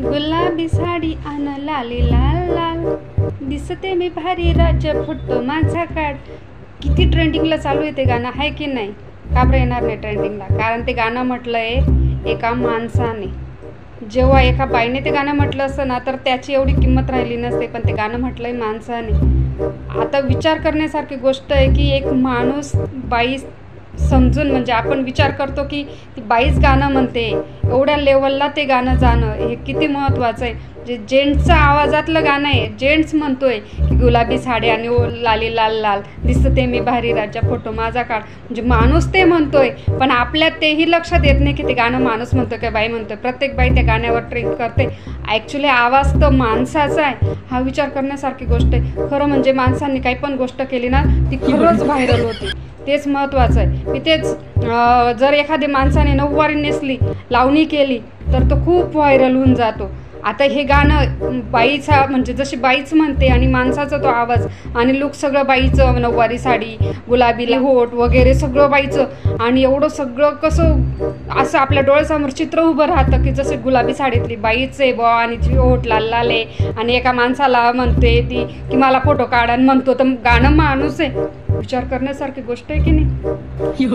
गुलाबी साडी अन लाली लाल लाल, दिसते मी भारी राज्य फोटो माझा काढ. किती ट्रेंडिंगला चालू आहे ते गाणं, आहे की नाही? का बरं येणार नाही ट्रेंडिंगला? कारण ते गाणं म्हटलंय एका माणसाने. जेव्हा एका बाईने ते गाणं म्हटलं असतं ना तर त्याची एवढी किंमत राहिली नसते, पण ते गाणं म्हटलंय माणसाने. आता विचार करण्यासारखी गोष्ट आहे की एक माणूस बाई समजून, म्हणजे आपण विचार करतो की ती बाईच गाणं म्हणते, एवढ्या लेवलला ते गाणं जाणं हे किती महत्त्वाचं आहे. जे जेंट्सच्या आवाजातलं गाणं आहे, जेंट्स म्हणतोय की गुलाबी साडी आणि लाली लाल लाल, दिसते मी भारी राजा फोटो माझा काढ. म्हणजे माणूस ते म्हणतोय, पण आपल्या तेही लक्षात येत नाही की ते गाणं माणूस म्हणतोय का बाई म्हणतोय. प्रत्येक बाई त्या गाण्यावर ट्रेंड करते. ॲक्च्युली आवाज तर माणसाचा आहे, हा विचार करण्यासारखी गोष्ट आहे. खरं म्हणजे माणसांनी काही पण गोष्ट केली ना ती खरंच व्हायरल होती, तेच महत्त्वाचं आहे. मी तेच जर एखाद्या माणसाने नऊवारी नेसली, लावणी केली तर तो खूप व्हायरल होऊन जातो. आता हे गाणं बाईचा, म्हणजे जशी बाईच म्हणते आणि माणसाचा तो आवाज आणि लुक सगळं बाईचं, नऊवारी साडी, गुलाबी होट वगैरे सगळं बाईचं. आणि एवढं सगळं कसं असं आपल्या डोळ्यासमोर चित्र उभं राहतं की जसे गुलाबी साडीतली बाईच आहे बॉ आणि ती होट लाल लाल आहे आणि एका माणसाला म्हणते ती की मला फोटो काढ आणि म्हणतो तर गाणं माणूस आहे. विचार करण्यासारखी गोष्ट आहे की नाही?